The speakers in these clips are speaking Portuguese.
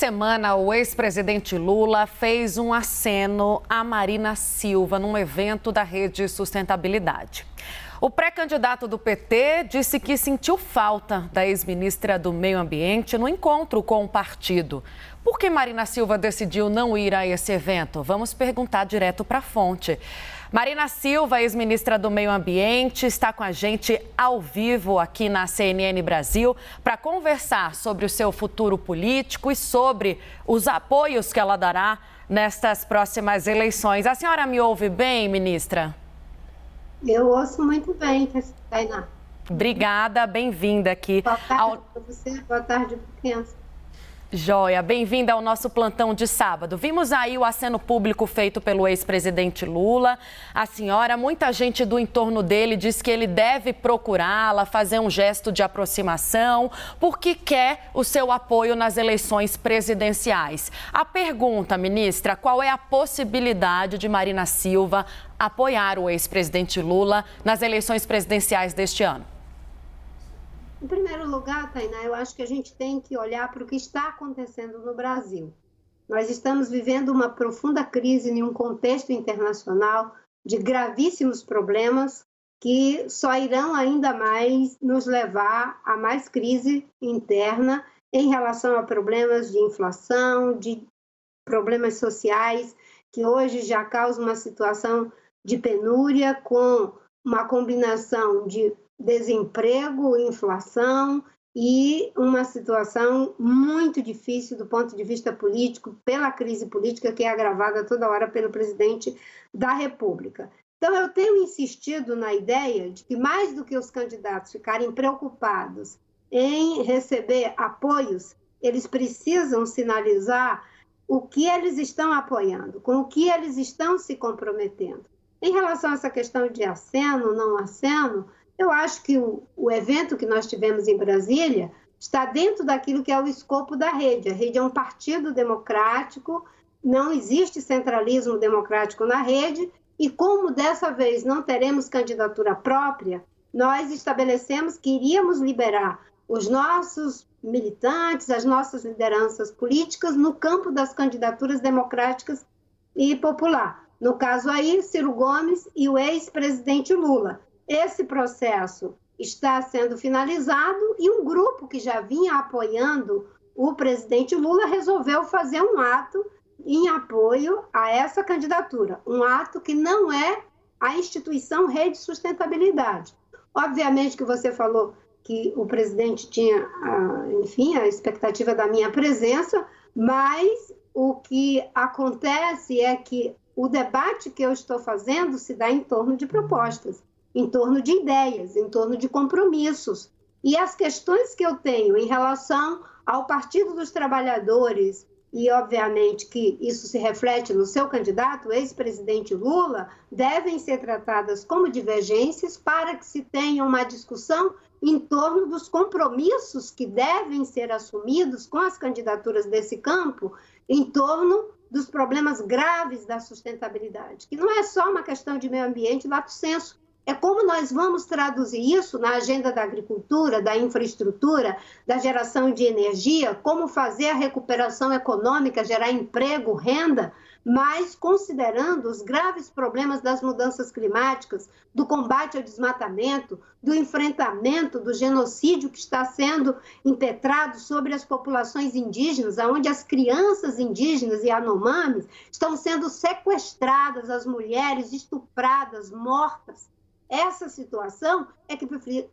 semana, o ex-presidente Lula fez um aceno a Marina Silva num evento da Rede Sustentabilidade. O pré-candidato do PT disse que sentiu falta da ex-ministra do Meio Ambiente no encontro com o partido. Por que Marina Silva decidiu não ir a esse evento? Vamos perguntar direto para a fonte. Marina Silva, ex-ministra do Meio Ambiente, está com a gente ao vivo aqui na CNN Brasil para conversar sobre o seu futuro político e sobre os apoios que ela dará nestas próximas eleições. A senhora me ouve bem, ministra? Eu ouço muito bem, Tainá. Obrigada, bem-vinda aqui. Boa tarde para você, boa tarde para criança. Joia, bem-vinda ao nosso plantão de sábado. Vimos aí o aceno público feito pelo ex-presidente Lula. A senhora, muita gente do entorno dele diz que ele deve procurá-la, fazer um gesto de aproximação, porque quer o seu apoio nas eleições presidenciais. A pergunta, ministra, qual é a possibilidade de Marina Silva apoiar o ex-presidente Lula nas eleições presidenciais deste ano? Em primeiro lugar, Tainá, eu acho que a gente tem que olhar para o que está acontecendo no Brasil. Nós estamos vivendo uma profunda crise em um contexto internacional de gravíssimos problemas que só irão ainda mais nos levar a mais crise interna em relação a problemas de inflação, de problemas sociais, que hoje já causam uma situação de penúria com uma combinação de desemprego, inflação e uma situação muito difícil do ponto de vista político, pela crise política que é agravada toda hora pelo presidente da República. Então, eu tenho insistido na ideia de que, mais do que os candidatos ficarem preocupados em receber apoios, eles precisam sinalizar o que eles estão apoiando, com o que eles estão se comprometendo. Em relação a essa questão de aceno, não aceno, eu acho que o evento que nós tivemos em Brasília está dentro daquilo que é o escopo da rede. A rede é um partido democrático, não existe centralismo democrático na rede, e como dessa vez não teremos candidatura própria, nós estabelecemos que iríamos liberar os nossos militantes, as nossas lideranças políticas no campo das candidaturas democráticas e popular. No caso aí, Ciro Gomes e o ex-presidente Lula. Esse processo está sendo finalizado e um grupo que já vinha apoiando o presidente Lula resolveu fazer um ato em apoio a essa candidatura. Um ato que não é a instituição Rede Sustentabilidade. Obviamente que você falou que o presidente tinha, enfim, a expectativa da minha presença, mas o que acontece é que o debate que eu estou fazendo se dá em torno de propostas, em torno de ideias, em torno de compromissos. E as questões que eu tenho em relação ao Partido dos Trabalhadores, e obviamente que isso se reflete no seu candidato, o ex-presidente Lula, devem ser tratadas como divergências para que se tenha uma discussão em torno dos compromissos que devem ser assumidos com as candidaturas desse campo, em torno dos problemas graves da sustentabilidade, que não é só uma questão de meio ambiente lato sensu, é como nós vamos traduzir isso na agenda da agricultura, da infraestrutura, da geração de energia, como fazer a recuperação econômica, gerar emprego, renda, mas considerando os graves problemas das mudanças climáticas, do combate ao desmatamento, do enfrentamento do genocídio que está sendo impetrado sobre as populações indígenas, onde as crianças indígenas e anomames estão sendo sequestradas, as mulheres estupradas, mortas. Essa situação é que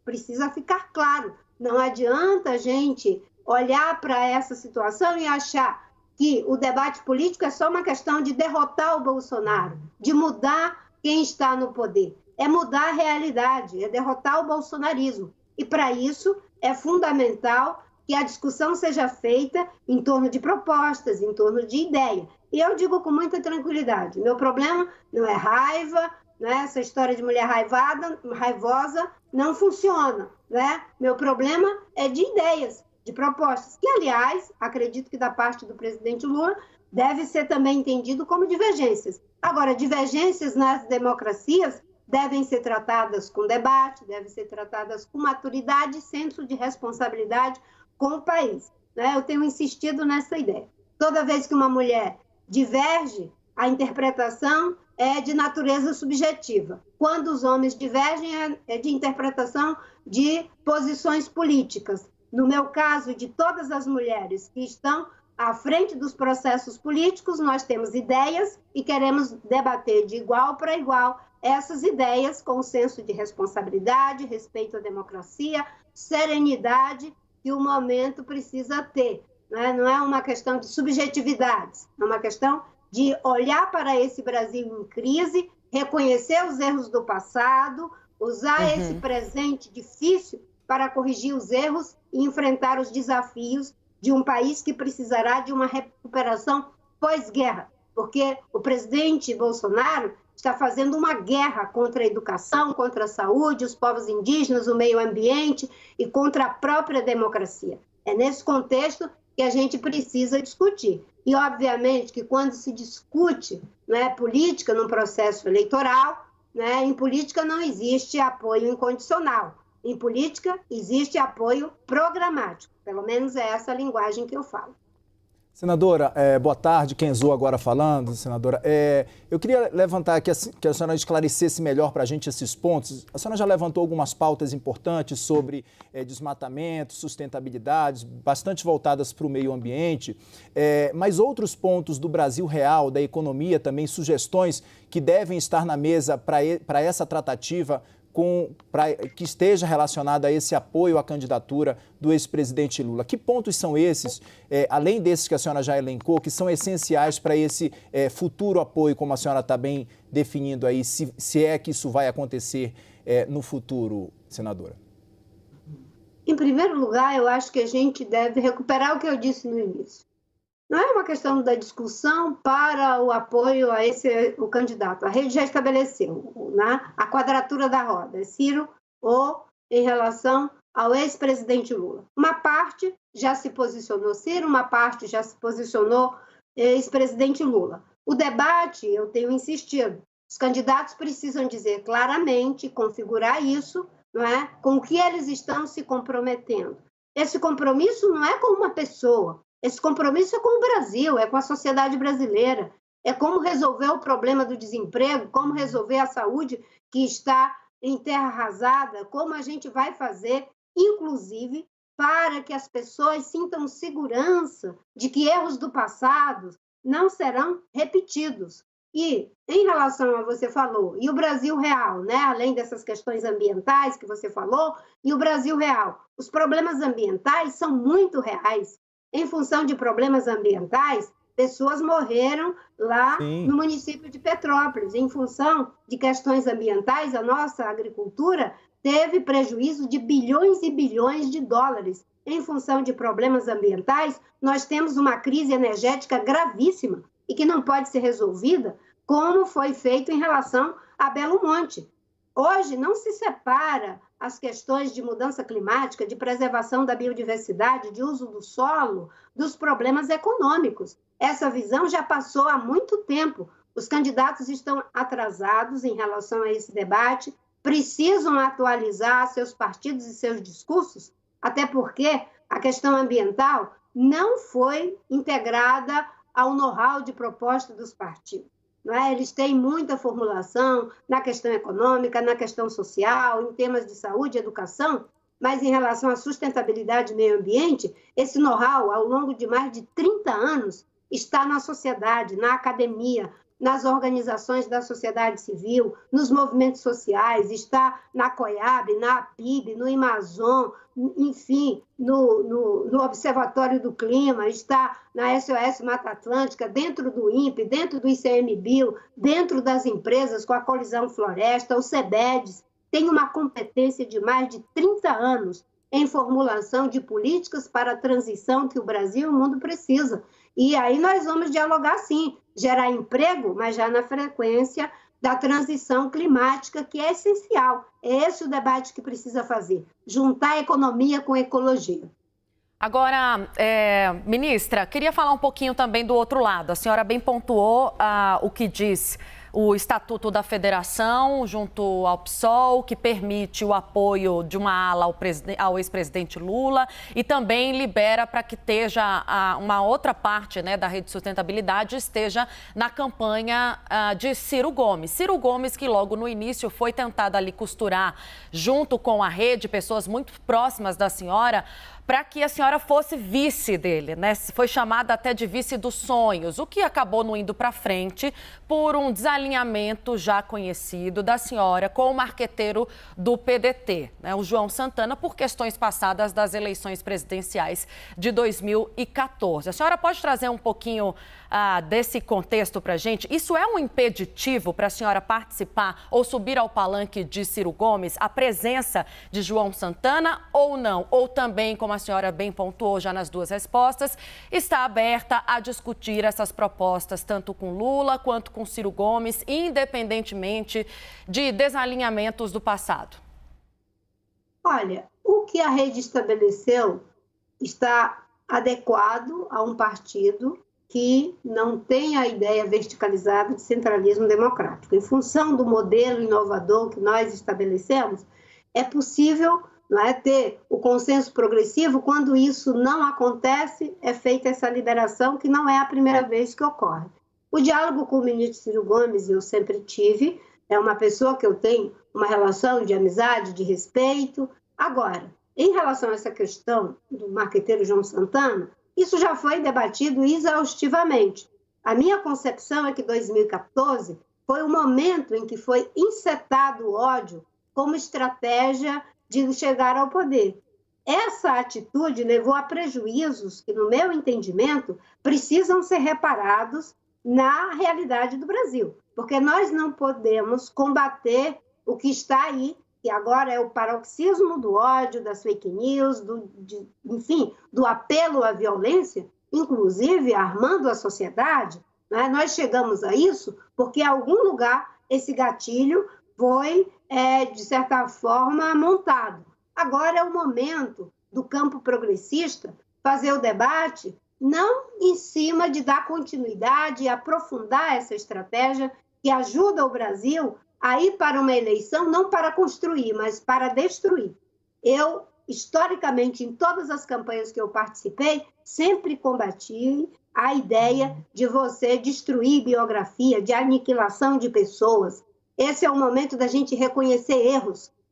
precisa ficar claro. Não adianta a gente olhar para essa situação e achar que o debate político é só uma questão de derrotar o Bolsonaro, de mudar quem está no poder. É mudar a realidade, é derrotar o bolsonarismo. E para isso é fundamental que a discussão seja feita em torno de propostas, em torno de ideia. E eu digo com muita tranquilidade, meu problema não é raiva, né? Essa história de mulher raivosa não funciona, né? Meu problema é de ideias, de propostas, que, aliás, acredito que da parte do presidente Lula deve ser também entendido como divergências. Agora, divergências nas democracias devem ser tratadas com debate, devem ser tratadas com maturidade e senso de responsabilidade com o país, né? Eu tenho insistido nessa ideia. Toda vez que uma mulher diverge, a interpretação é de natureza subjetiva. Quando os homens divergem, é de interpretação de posições políticas. No meu caso, de todas as mulheres que estão à frente dos processos políticos, nós temos ideias e queremos debater de igual para igual essas ideias com senso de responsabilidade, respeito à democracia, serenidade que o momento precisa ter. Não é uma questão de subjetividades, é uma questão de olhar para esse Brasil em crise, reconhecer os erros do passado, usar esse presente difícil para corrigir os erros e enfrentar os desafios de um país que precisará de uma recuperação pós-guerra, porque o presidente Bolsonaro está fazendo uma guerra contra a educação, contra a saúde, os povos indígenas, o meio ambiente e contra a própria democracia. É nesse contexto que a gente precisa discutir. E, obviamente, que quando se discute política num processo eleitoral, em política não existe apoio incondicional. Em política existe apoio programático. Pelo menos é essa a linguagem que eu falo. Senadora, boa tarde. Kenzo agora falando. Senadora, eu queria levantar aqui que a senhora esclarecesse melhor para a gente esses pontos. A senhora já levantou algumas pautas importantes sobre desmatamento, sustentabilidade, bastante voltadas para o meio ambiente, mas outros pontos do Brasil real, da economia também, sugestões que devem estar na mesa para essa tratativa que esteja relacionada a esse apoio à candidatura do ex-presidente Lula. Que pontos são esses, além desses que a senhora já elencou, que são essenciais para esse futuro apoio, como a senhora está bem definindo aí, se é que isso vai acontecer no futuro, senadora? Em primeiro lugar, eu acho que a gente deve recuperar o que eu disse no início. Não é uma questão da discussão para o apoio a o candidato. A rede já estabeleceu a quadratura da roda, é Ciro ou em relação ao ex-presidente Lula. Uma parte já se posicionou Ciro, uma parte já se posicionou ex-presidente Lula. O debate, eu tenho insistido, os candidatos precisam dizer claramente, configurar isso, com o que eles estão se comprometendo. Esse compromisso não é com uma pessoa, esse compromisso é com o Brasil, é com a sociedade brasileira, é como resolver o problema do desemprego, como resolver a saúde que está em terra arrasada, como a gente vai fazer, inclusive, para que as pessoas sintam segurança de que erros do passado não serão repetidos. E, em relação a você falou, e o Brasil real, além dessas questões ambientais que você falou, e o Brasil real, os problemas ambientais são muito reais. Em função de problemas ambientais, pessoas morreram lá no município de Petrópolis. Em função de questões ambientais, a nossa agricultura teve prejuízo de bilhões e bilhões de dólares. Em função de problemas ambientais, nós temos uma crise energética gravíssima e que não pode ser resolvida como foi feito em relação a Belo Monte. Hoje não se separa as questões de mudança climática, de preservação da biodiversidade, de uso do solo, dos problemas econômicos. Essa visão já passou há muito tempo. Os candidatos estão atrasados em relação a esse debate, precisam atualizar seus partidos e seus discursos, até porque a questão ambiental não foi integrada ao know-how de proposta dos partidos. Eles têm muita formulação na questão econômica, na questão social, em temas de saúde e educação, mas em relação à sustentabilidade e meio ambiente, esse know-how, ao longo de mais de 30 anos, está na sociedade, na academia, nas organizações da sociedade civil, nos movimentos sociais, está na COIAB, na APIB, no Amazon, enfim, no Observatório do Clima, está na SOS Mata Atlântica, dentro do INPE, dentro do ICMBio, dentro das empresas com a Colisão Floresta, o CEBEDES, tem uma competência de mais de 30 anos em formulação de políticas para a transição que o Brasil e o mundo precisam. E aí nós vamos dialogar, sim, gerar emprego, mas já na frequência da transição climática, que é essencial. É esse o debate que precisa fazer, juntar a economia com a ecologia. Agora, ministra, queria falar um pouquinho também do outro lado. A senhora bem pontuou o que diz o Estatuto da Federação, junto ao PSOL, que permite o apoio de uma ala ao ex-presidente Lula e também libera para que esteja uma outra parte, né, da Rede Sustentabilidade esteja na campanha de Ciro Gomes. Ciro Gomes, que logo no início foi tentado ali costurar junto com a rede, pessoas muito próximas da senhora, para que a senhora fosse vice dele, né? Foi chamada até de vice dos sonhos, o que acabou não indo para frente por um desalinhamento já conhecido da senhora com o marqueteiro do PDT, né? O João Santana, por questões passadas das eleições presidenciais de 2014. A senhora pode trazer um pouquinho desse contexto para a gente? Isso é um impeditivo para a senhora participar ou subir ao palanque de Ciro Gomes, a presença de João Santana ou não? Ou também, como a senhora bem pontuou já nas duas respostas, está aberta a discutir essas propostas tanto com Lula quanto com Ciro Gomes, independentemente de desalinhamentos do passado? Olha, o que a rede estabeleceu está adequado a um partido que não tem a ideia verticalizada de centralismo democrático. Em função do modelo inovador que nós estabelecemos, é possível, não é, ter o consenso progressivo. Quando isso não acontece, é feita essa liberação, que não é a primeira vez que ocorre. O diálogo com o ministro Ciro Gomes eu sempre tive, é uma pessoa que eu tenho uma relação de amizade, de respeito. Agora, em relação a essa questão do marqueteiro João Santana, isso já foi debatido exaustivamente. A minha concepção é que 2014 foi o momento em que foi incitado o ódio como estratégia de chegar ao poder. Essa atitude levou a prejuízos que, no meu entendimento, precisam ser reparados na realidade do Brasil, porque nós não podemos combater o que está aí, que agora é o paroxismo do ódio, das fake news, enfim, do apelo à violência, inclusive armando a sociedade, né? Nós chegamos a isso porque, em algum lugar, esse gatilho foi, de certa forma, montado. Agora é o momento do campo progressista fazer o debate, não em cima de dar continuidade e aprofundar essa estratégia que ajuda o Brasil a ir para uma eleição, não para construir, mas para destruir. Eu, historicamente, em todas as campanhas que eu participei, sempre combati a ideia de você destruir biografia, de aniquilação de pessoas. Esse é o momento da gente reconhecer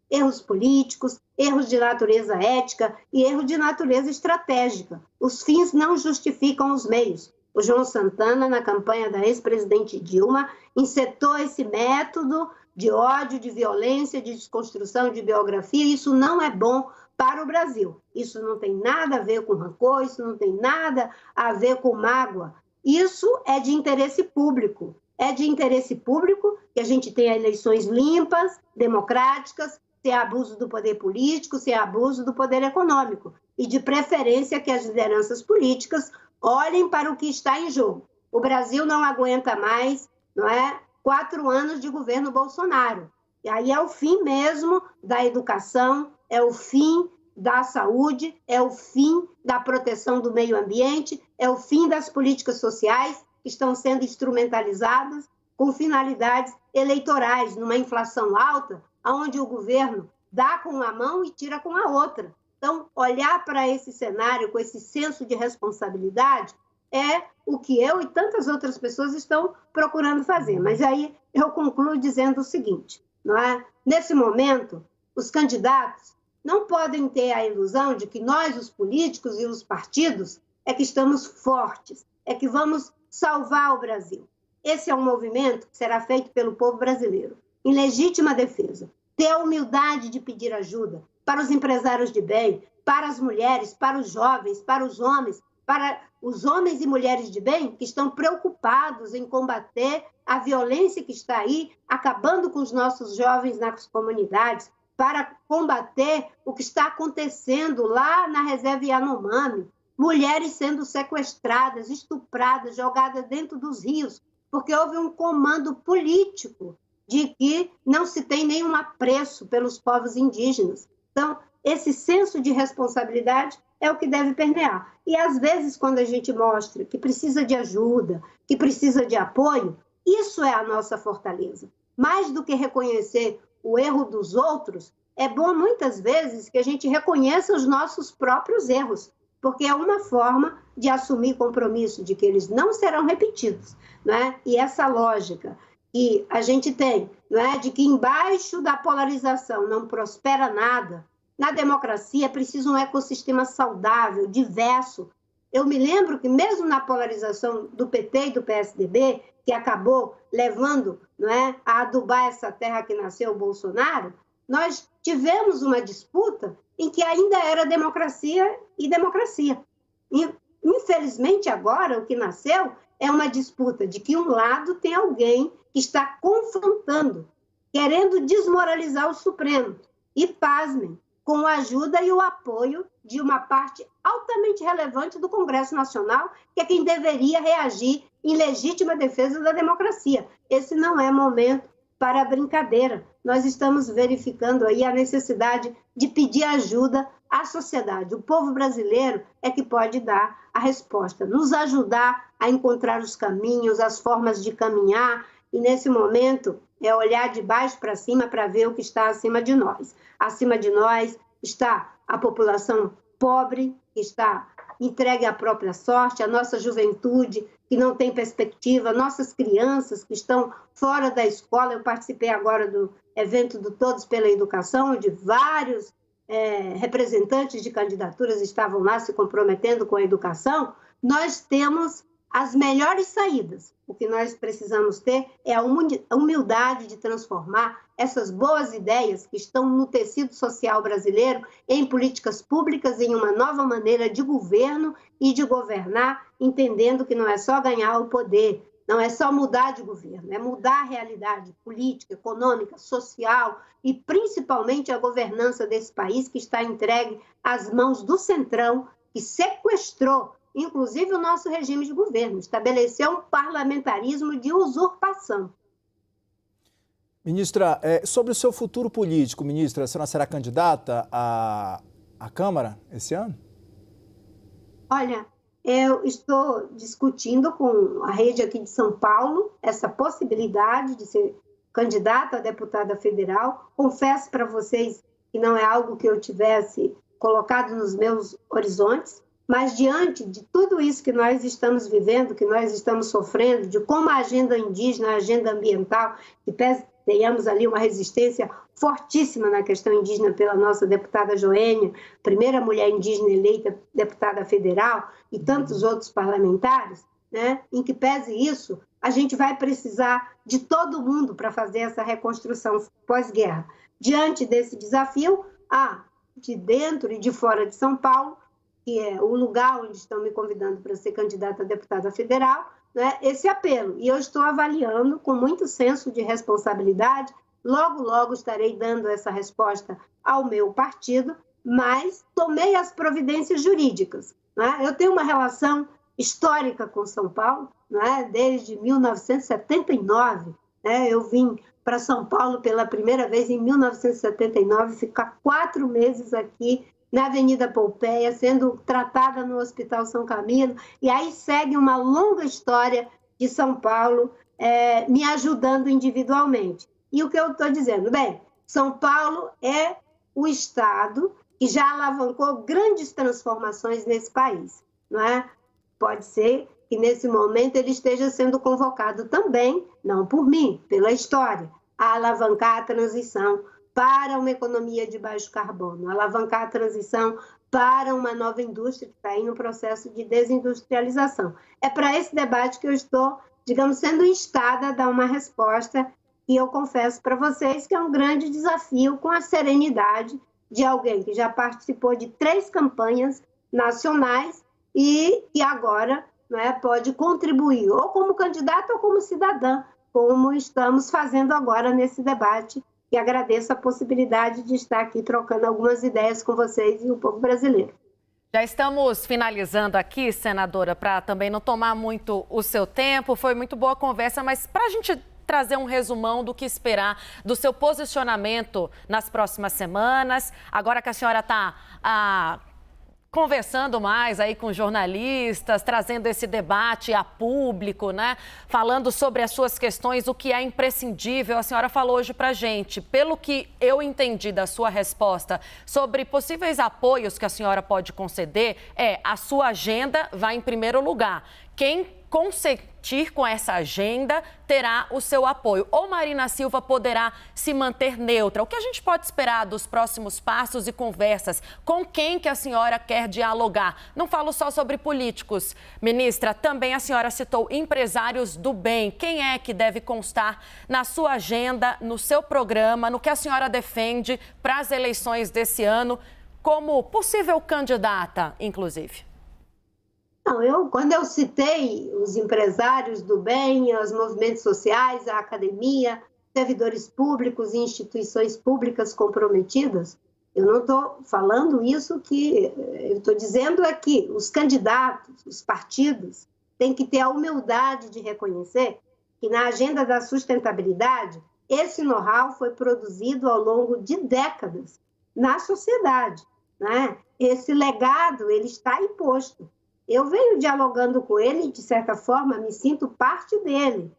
erros políticos, erros de natureza ética e erros de natureza estratégica. Os fins não justificam os meios. O João Santana, na campanha da ex-presidente Dilma, incitou esse método de ódio, de violência, de desconstrução de biografia. Isso não é bom para o Brasil. Isso não tem nada a ver com rancor, isso não tem nada a ver com mágoa. Isso é de interesse público. É de interesse público que a gente tenha eleições limpas, democráticas, sem abuso do poder político, sem abuso do poder econômico. E, de preferência, que as lideranças políticas olhem para o que está em jogo. O Brasil não aguenta mais, não é, 4 anos de governo Bolsonaro. E aí é o fim mesmo da educação, é o fim da saúde, é o fim da proteção do meio ambiente, é o fim das políticas sociais que estão sendo instrumentalizadas com finalidades eleitorais, numa inflação alta, onde o governo dá com uma mão e tira com a outra. Então, olhar para esse cenário com esse senso de responsabilidade é o que eu e tantas outras pessoas estão procurando fazer. Mas aí eu concluo dizendo o seguinte, não é? Nesse momento, os candidatos não podem ter a ilusão de que nós, os políticos e os partidos, é que estamos fortes, é que vamos salvar o Brasil. Esse é um movimento que será feito pelo povo brasileiro, em legítima defesa. Ter a humildade de pedir ajuda para os empresários de bem, para as mulheres, para os jovens, para os homens e mulheres de bem que estão preocupados em combater a violência que está aí, acabando com os nossos jovens nas comunidades, para combater o que está acontecendo lá na reserva Yanomami, mulheres sendo sequestradas, estupradas, jogadas dentro dos rios, porque houve um comando político de que não se tem nenhum apreço pelos povos indígenas. Então, esse senso de responsabilidade é o que deve permear. E, às vezes, quando a gente mostra que precisa de ajuda, que precisa de apoio, Isso é a nossa fortaleza. Mais do que reconhecer o erro dos outros, é bom muitas vezes que a gente reconheça os nossos próprios erros, porque é uma forma de assumir compromisso de que eles não serão repetidos, não é? E essa lógica que a gente tem, não é, de que embaixo da polarização não prospera nada, na democracia é preciso um ecossistema saudável, diverso. Eu me lembro que mesmo na polarização do PT e do PSDB, que acabou levando, não é, a adubar essa terra que nasceu o Bolsonaro, nós tivemos uma disputa em que ainda era democracia e democracia. E, infelizmente, agora, o que nasceu é uma disputa de que um lado tem alguém que está confrontando, querendo desmoralizar o Supremo. E, pasmem, com a ajuda e o apoio de uma parte altamente relevante do Congresso Nacional, que é quem deveria reagir em legítima defesa da democracia. Esse não é momento para brincadeira. Nós estamos verificando aí a necessidade de pedir ajuda à sociedade. O povo brasileiro é que pode dar a resposta, nos ajudar a encontrar os caminhos, as formas de caminhar, e nesse momento é olhar de baixo para cima para ver o que está acima de nós. Acima de nós está a população pobre, que está entregue à própria sorte, a nossa juventude, que não tem perspectiva, nossas crianças que estão fora da escola. Eu participei agora do evento do Todos pela Educação, onde vários representantes de candidaturas estavam lá se comprometendo com a educação. Nós temos as melhores saídas. O que nós precisamos ter é a humildade de transformar essas boas ideias que estão no tecido social brasileiro em políticas públicas, em uma nova maneira de governo e de governar, entendendo que não é só ganhar o poder, não é só mudar de governo, é mudar a realidade política, econômica, social e principalmente a governança desse país que está entregue às mãos do Centrão, que sequestrou inclusive o nosso regime de governo, estabeleceu um parlamentarismo de usurpação. Ministra, sobre o seu futuro político, ministra, a senhora será candidata à Câmara esse ano? Olha, eu estou discutindo com a rede aqui de São Paulo essa possibilidade de ser candidata a deputada federal. Confesso para vocês que não é algo que eu tivesse colocado nos meus horizontes, mas diante de tudo isso que nós estamos vivendo, que nós estamos sofrendo, de como a agenda indígena, a agenda ambiental, que tenhamos ali uma resistência fortíssima na questão indígena pela nossa deputada Joênia, primeira mulher indígena eleita deputada federal, e tantos outros parlamentares, né, em que pese isso, a gente vai precisar de todo mundo para fazer essa reconstrução pós-guerra. Diante desse desafio, de dentro e de fora de São Paulo, que é o lugar onde estão me convidando para ser candidata a deputada federal, né, esse apelo. E eu estou avaliando com muito senso de responsabilidade. Logo, logo estarei dando essa resposta ao meu partido, mas tomei as providências jurídicas. Né? Eu tenho uma relação histórica com São Paulo, né, desde 1979. Né? Eu vim para São Paulo pela primeira vez em 1979, ficar 4 meses aqui na Avenida Pompeia, sendo tratada no Hospital São Camilo, e aí segue uma longa história de São Paulo me ajudando individualmente. E o que eu estou dizendo? Bem, São Paulo é o estado que já alavancou grandes transformações nesse país, não é? Pode ser que nesse momento ele esteja sendo convocado também, não por mim, pela história, a alavancar a transição para uma economia de baixo carbono, alavancar a transição para uma nova indústria que está aí no processo de desindustrialização. É para esse debate que eu estou, digamos, sendo instada a dar uma resposta, e eu confesso para vocês que é um grande desafio, com a serenidade de alguém que já participou de 3 campanhas nacionais e agora, né, pode contribuir, ou como candidato ou como cidadã, como estamos fazendo agora nesse debate. E agradeço a possibilidade de estar aqui trocando algumas ideias com vocês e o povo brasileiro. Já estamos finalizando aqui, senadora, para também não tomar muito o seu tempo. Foi muito boa a conversa, mas para a gente trazer um resumão do que esperar do seu posicionamento nas próximas semanas, agora que a senhora está conversando mais aí com jornalistas, trazendo esse debate a público, né? Falando sobre as suas questões, o que é imprescindível. A senhora falou hoje pra gente, pelo que eu entendi da sua resposta sobre possíveis apoios que a senhora pode conceder, a sua agenda vai em primeiro lugar. Quem consentir com essa agenda terá o seu apoio. Ou Marina Silva poderá se manter neutra? O que a gente pode esperar dos próximos passos e conversas? Com quem que a senhora quer dialogar? Não falo só sobre políticos, ministra. Também a senhora citou empresários do bem. Quem é que deve constar na sua agenda, no seu programa, no que a senhora defende para as eleições desse ano, como possível candidata, inclusive? Não, quando eu citei os empresários do bem, os movimentos sociais, a academia, servidores públicos e instituições públicas comprometidas, eu não estou falando isso, que eu estou dizendo é que os candidatos, os partidos, têm que ter a humildade de reconhecer que na agenda da sustentabilidade, esse know-how foi produzido ao longo de décadas na sociedade, né? Esse legado, ele está imposto. Eu venho dialogando com ele, de certa forma, me sinto parte dele,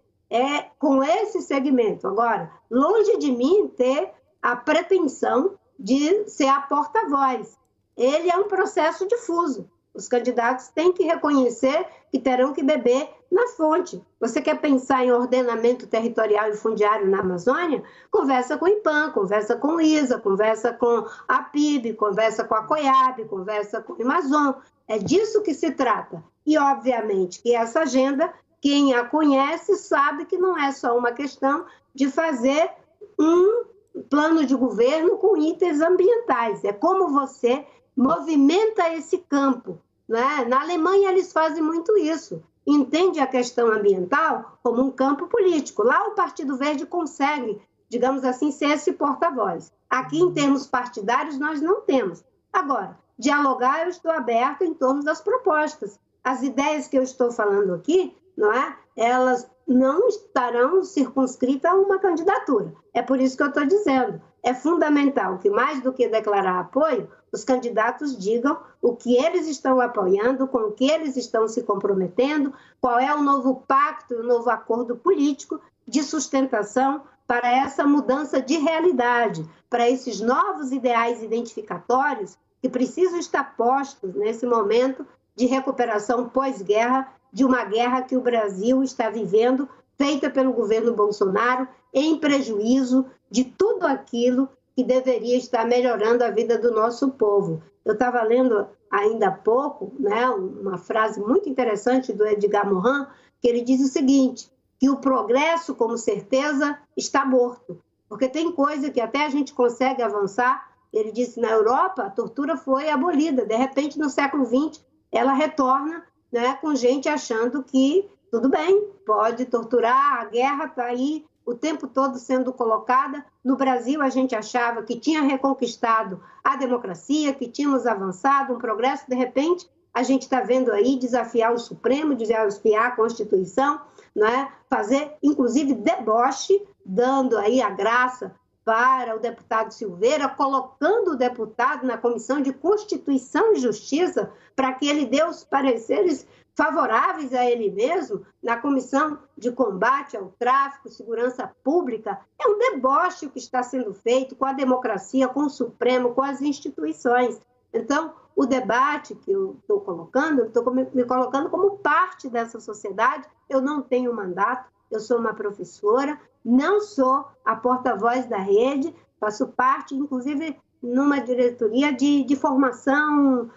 com esse segmento. Agora, longe de mim ter a pretensão de ser a porta-voz. Ele é um processo difuso. Os candidatos têm que reconhecer que terão que beber na fonte. Você quer pensar em ordenamento territorial e fundiário na Amazônia? Conversa com o IPAM, conversa com o ISA, conversa com a PIB, conversa com a COIAB, conversa com o Amazon. É disso que se trata. E, obviamente, que essa agenda, quem a conhece sabe que não é só uma questão de fazer um plano de governo com itens ambientais. É como você movimenta esse campo, né? Na Alemanha, eles fazem muito isso. Entende a questão ambiental como um campo político. Lá, o Partido Verde consegue, digamos assim, ser esse porta-voz. Aqui, em termos partidários, nós não temos. Agora, dialogar, eu estou aberta em torno das propostas. As ideias que eu estou falando aqui, não é? Elas não estarão circunscritas a uma candidatura. É por isso que eu estou dizendo. É fundamental que, mais do que declarar apoio, os candidatos digam o que eles estão apoiando, com o que eles estão se comprometendo, qual é o novo pacto, o novo acordo político de sustentação para essa mudança de realidade, para esses novos ideais identificatórios que precisam estar postos nesse momento de recuperação pós-guerra, de uma guerra que o Brasil está vivendo, feita pelo governo Bolsonaro, em prejuízo de tudo aquilo que deveria estar melhorando a vida do nosso povo. Eu estava lendo ainda há pouco, né, uma frase muito interessante do Edgar Morin, que ele diz o seguinte, que o progresso, como certeza, está morto, porque tem coisa que até a gente consegue avançar. Ele disse, na Europa, a tortura foi abolida, de repente, no século XX, ela retorna, né, com gente achando que tudo bem, pode torturar, a guerra está aí o tempo todo sendo colocada. No Brasil, a gente achava que tinha reconquistado a democracia, que tínhamos avançado, um progresso. De repente, a gente está vendo aí desafiar o Supremo, desafiar a Constituição, né? Fazer, inclusive, deboche, dando aí a graça para o deputado Silveira, colocando o deputado na Comissão de Constituição e Justiça para que ele dê os pareceres favoráveis a ele mesmo na Comissão de Combate ao Tráfico, Segurança Pública. É um deboche o que está sendo feito com a democracia, com o Supremo, com as instituições. Então, o debate que eu estou colocando, eu estou me colocando como parte dessa sociedade. Eu não tenho mandato, eu sou uma professora, não sou a porta-voz da rede, faço parte, inclusive, numa diretoria de formação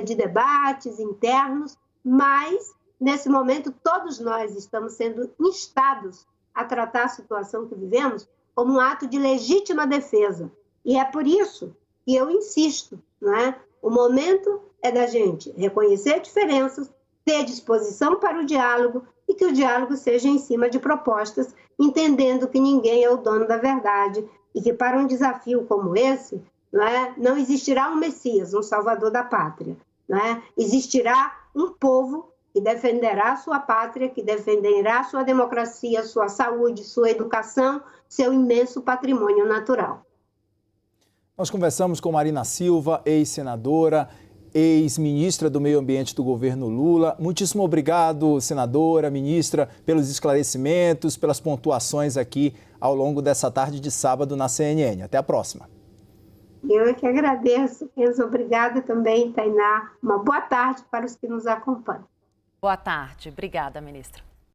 de debates internos, mas, nesse momento, todos nós estamos sendo instados a tratar a situação que vivemos como um ato de legítima defesa. E é por isso que eu insisto, não é? O momento é da gente reconhecer diferenças, ter disposição para o diálogo e que o diálogo seja em cima de propostas, entendendo que ninguém é o dono da verdade e que para um desafio como esse, não existirá um Messias, um salvador da pátria. Existirá um povo que defenderá sua pátria, que defenderá sua democracia, sua saúde, sua educação, seu imenso patrimônio natural. Nós conversamos com Marina Silva, ex-senadora. ex-ministra do Meio Ambiente do governo Lula. Muitíssimo obrigado, senadora, ministra, pelos esclarecimentos, pelas pontuações aqui ao longo dessa tarde de sábado na CNN. Até a próxima. Eu é que agradeço, Enzo. Obrigada também, Tainá. Uma boa tarde para os que nos acompanham. Boa tarde. Obrigada, ministra.